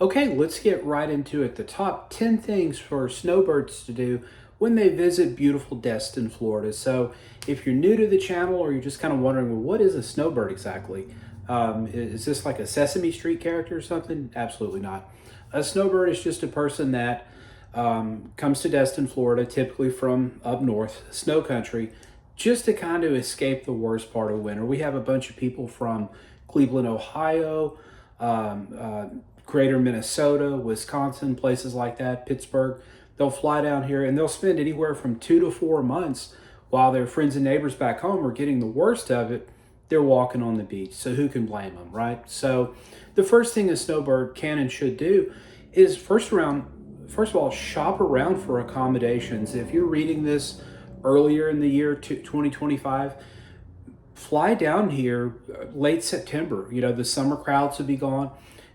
Okay, let's get right into it. The top 10 things for snowbirds to do when they visit beautiful Destin, Florida. So, if you're new to the channel or you're just kind of wondering, well, what is a snowbird exactly? Is this like a Sesame Street character or something? Absolutely not. A snowbird is just a person that comes to Destin, Florida, typically from up north, snow country, just to kind of escape the worst part of winter. We have a bunch of people from Cleveland, Ohio, greater Minnesota, Wisconsin, places like that, Pittsburgh. They'll fly down here and they'll spend anywhere from 2 to 4 months while their friends and neighbors back home are getting the worst of it. They're walking on the beach. So who can blame them, right? So the first thing a snowbird can and should do is first of all, shop around for accommodations. If you're reading this earlier in the year 2025, fly down here late September. The summer crowds will be gone,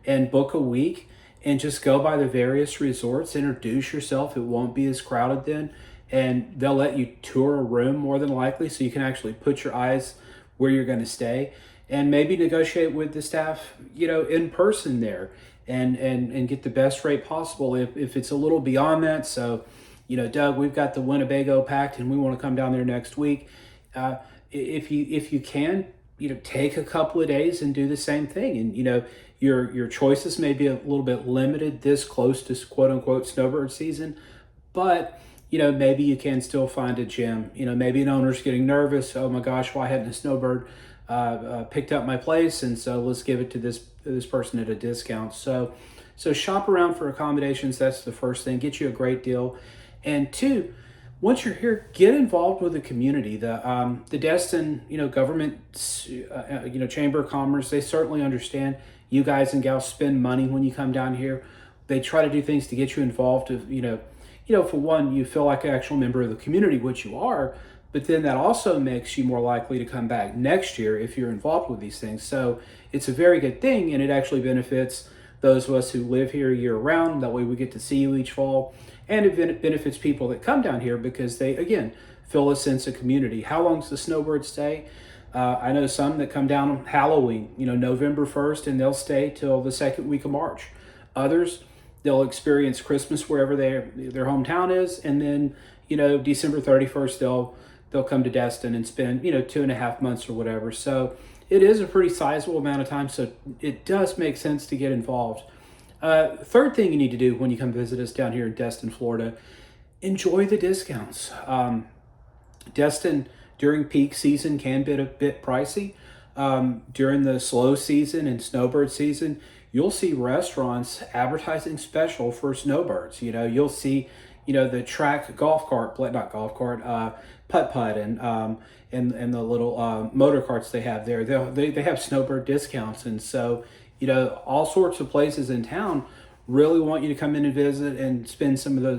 and book a week and just go by the various resorts. Introduce yourself. It won't be as crowded then, and they'll let you tour a room more than likely, so you can actually put your eyes where you're going to stay, and maybe negotiate with the staff, in person there, and get the best rate possible if it's a little beyond that. So, Doug, we've got the Winnebago packed, and we want to come down there next week. If you can, take a couple of days and do the same thing. And your choices may be a little bit limited this close to quote unquote snowbird season, but maybe you can still find a gem. Maybe an owner's getting nervous. Oh my gosh, why hadn't a snowbird picked up my place? And so let's give it to this person at a discount. So shop around for accommodations. That's the first thing. Get you a great deal. And two, once you're here, get involved with the community. The Destin, government, Chamber of Commerce, they certainly understand you guys and gals spend money when you come down here. They try to do things to get you involved. For one, you feel like an actual member of the community, which you are, but then that also makes you more likely to come back next year if you're involved with these things. So it's a very good thing, and it actually benefits those of us who live here year round. That way we get to see you each fall. And it benefits people that come down here because they, again, feel a sense of community. How long's the snowbird stay? I know some that come down on Halloween, November 1st, and they'll stay till the second week of March. Others, they'll experience Christmas wherever their hometown is, and then, December 31st, they'll come to Destin and spend, 2.5 months or whatever. So it is a pretty sizable amount of time, so it does make sense to get involved. Third thing you need to do when you come visit us down here in Destin, Florida, enjoy the discounts. Destin during peak season can be a bit pricey. During the slow season and snowbird season, you'll see restaurants advertising special for snowbirds. You'll see, the track putt-putt and the little motor carts they have there. They have snowbird discounts, and so all sorts of places in town really want you to come in and visit and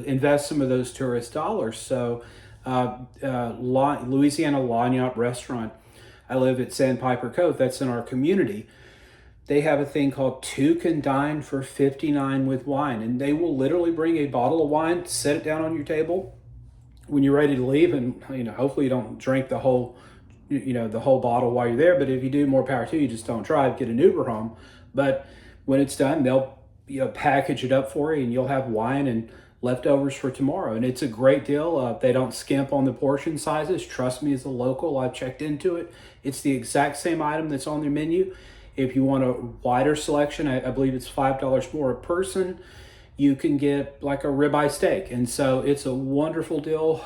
invest some of those tourist dollars. So, Louisiana Lagniappe Restaurant. I live at Sandpiper Cove. That's in our community. They have a thing called 2 can dine for $59 with wine, and they will literally bring a bottle of wine, set it down on your table when you're ready to leave, and hopefully you don't drink the whole bottle while you're there. But if you do, more power to you. Just don't drive. Get an Uber home. But when it's done, they'll package it up for you, and you'll have wine and leftovers for tomorrow. And it's a great deal. They don't skimp on the portion sizes. Trust me, as a local, I've checked into it. It's the exact same item that's on their menu. If you want a wider selection, I believe it's $5 more a person, you can get like a ribeye steak. And so it's a wonderful deal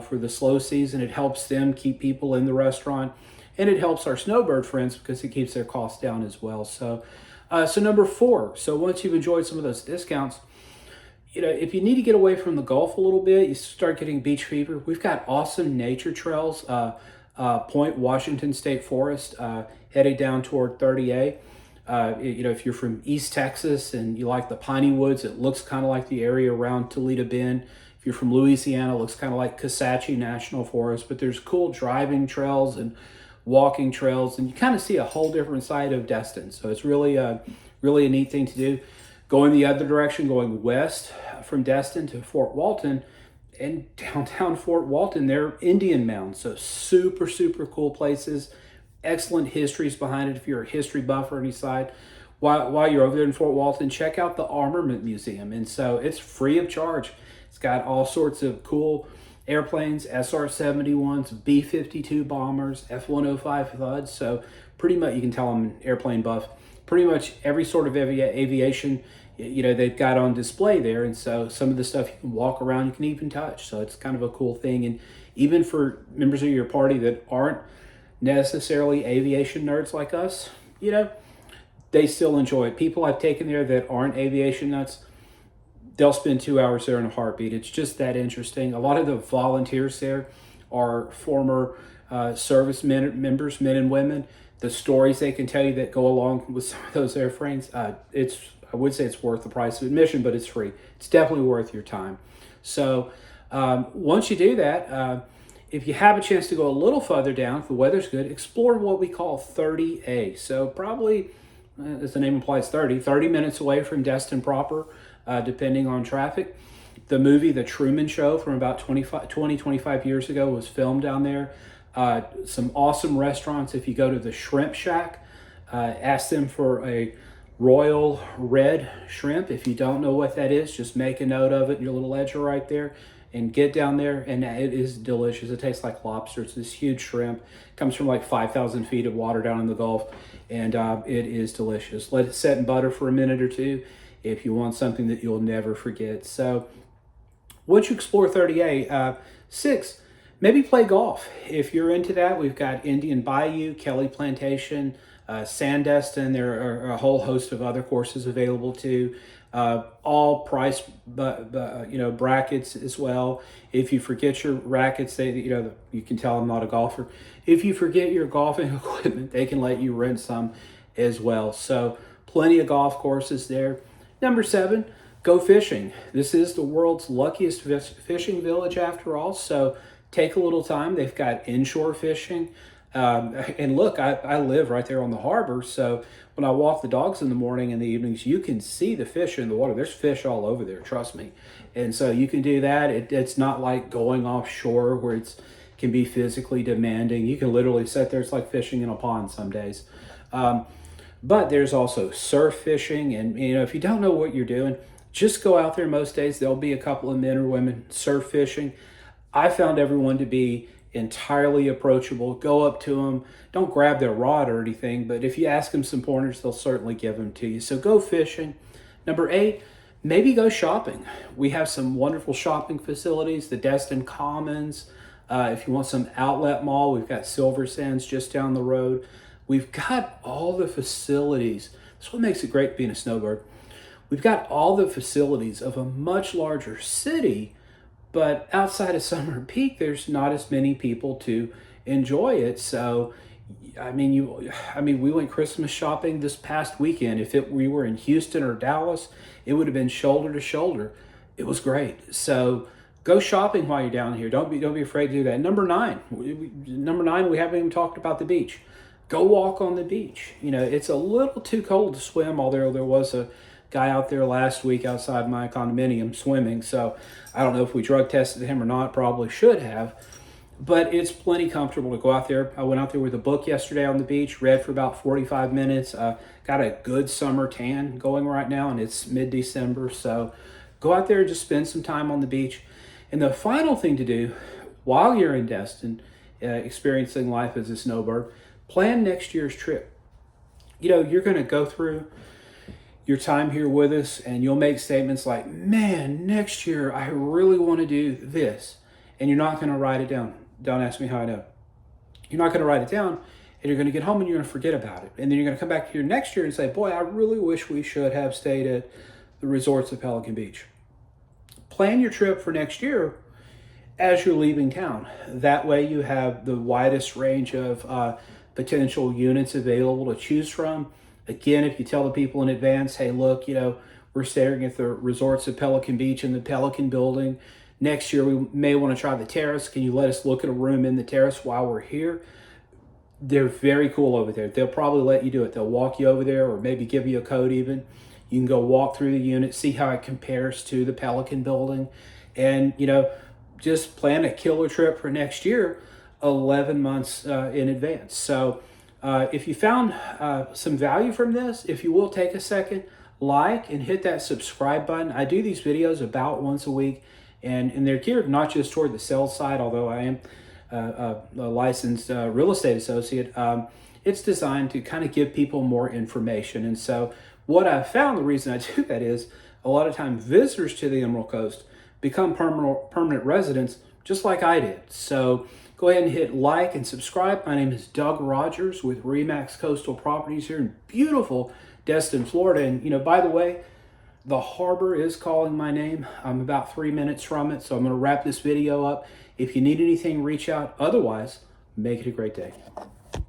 for the slow season. It helps them keep people in the restaurant, and it helps our snowbird friends because it keeps their costs down as well. So number 4, so once you've enjoyed some of those discounts, if you need to get away from the Gulf a little bit, you start getting beach fever. We've got awesome nature trails. Point Washington State Forest, headed down toward 30A. If you're from East Texas and you like the piney woods, it looks kind of like the area around Toledo Bend. If you're from Louisiana, it looks kind of like Kisatchie National Forest. But there's cool driving trails and walking trails, and you kind of see a whole different side of Destin. So it's really a neat thing to do. Going the other direction, going west from Destin to Fort Walton, and downtown Fort Walton, they're Indian mounds. So super cool places. Excellent histories behind it if you're a history buff or any side. while you're over there in Fort Walton, check out the Armament Museum. And so it's free of charge. It's got all sorts of cool airplanes, SR-71s, B-52 bombers, F-105 Thuds. So pretty much, you can tell I'm an airplane buff. Pretty much every sort of aviation, they've got on display there. And so some of the stuff you can walk around, you can even touch. So it's kind of a cool thing. And even for members of your party that aren't necessarily aviation nerds like us, they still enjoy it. People I've taken there that aren't aviation nuts, they'll spend 2 hours there in a heartbeat. It's just that interesting. A lot of the volunteers there are former service members, men and women. The stories they can tell you that go along with some of those airframes, I would say it's worth the price of admission, but it's free. It's definitely worth your time. So once you do that, if you have a chance to go a little further down, if the weather's good, explore what we call 30A. So probably, as the name implies, 30 minutes away from Destin proper, depending on traffic. The movie The Truman Show from about 25 years ago was filmed down there. Some awesome restaurants. If you go to the Shrimp Shack, ask them for a royal red shrimp. If you don't know what that is, just make a note of it in your little ledger right there and get down there, and it is delicious. It tastes like lobster. It's this huge shrimp. Comes from like 5,000 feet of water down in the Gulf, and it is delicious. Let it set in butter for a minute or two if you want something that you'll never forget. So once you explore 30A, 6, maybe play golf. If you're into that, we've got Indian Bayou, Kelly Plantation, Sandestin. There are a whole host of other courses available too. All price, brackets as well. If you forget your rackets, you can tell I'm not a golfer. If you forget your golfing equipment, they can let you rent some as well. So plenty of golf courses there. Number 7, go fishing. This is the world's luckiest fishing village after all. So take a little time. They've got inshore fishing. And look, I live right there on the harbor, so when I walk the dogs in the morning and the evenings, you can see the fish in the water. There's fish all over there, trust me. And so you can do that. It's not like going offshore where it can be physically demanding. You can literally sit there. It's like fishing in a pond some days. But there's also surf fishing, and if you don't know what you're doing, just go out there most days. There'll be a couple of men or women surf fishing. I found everyone to be entirely approachable. Go up to them. Don't grab their rod or anything, but if you ask them some pointers, they'll certainly give them to you. So go fishing. Number 8, maybe go shopping. We have some wonderful shopping facilities, the Destin Commons. If you want some outlet mall, we've got Silver Sands just down the road. We've got all the facilities. That's what makes it great being a snowbird. We've got all the facilities of a much larger city, but outside of summer peak, there's not as many people to enjoy it. So, we went Christmas shopping this past weekend. If we were in Houston or Dallas, it would have been shoulder to shoulder. It was great. So go shopping while you're down here. Don't be afraid to do that. Number 9, we haven't even talked about the beach. Go walk on the beach. It's a little too cold to swim, although there was a guy out there last week outside my condominium swimming, so I don't know if we drug tested him or not. Probably should have, but it's plenty comfortable to go out there. I went out there with a book yesterday on the beach, read for about 45 minutes. Got a good summer tan going right now, and it's mid-December, so go out there and just spend some time on the beach. And the final thing to do while you're in Destin, experiencing life as a snowbird, plan next year's trip. You're going to go through your time here with us, and you'll make statements like, man, next year I really want to do this. And you're not going to write it down. Don't ask me how I know. You're not going to write it down, and you're going to get home and you're going to forget about it. And then you're going to come back here next year and say, boy, I really wish we should have stayed at the resorts at Pelican Beach. Plan your trip for next year as you're leaving town. That way you have the widest range of potential units available to choose from. Again, if you tell the people in advance, hey, look, we're staying at the resorts at Pelican Beach in the Pelican building. Next year, we may want to try the terrace. Can you let us look at a room in the terrace while we're here? They're very cool over there. They'll probably let you do it. They'll walk you over there or maybe give you a code even. You can go walk through the unit, see how it compares to the Pelican building, and, just plan a killer trip for next year 11 months in advance. So If you found some value from this, if you will take a second, like and hit that subscribe button. I do these videos about once a week, and they're geared not just toward the sales side, although I am a licensed real estate associate. It's designed to kind of give people more information. And so what I've found, the reason I do that is a lot of times visitors to the Emerald Coast become permanent residents just like I did. So go ahead and hit like and subscribe. My name is Doug Rogers with Remax Coastal Properties here in beautiful Destin, Florida. And, you know, by the way, the harbor is calling my name. I'm about 3 minutes from it, so I'm going to wrap this video up. If you need anything, reach out. Otherwise, make it a great day.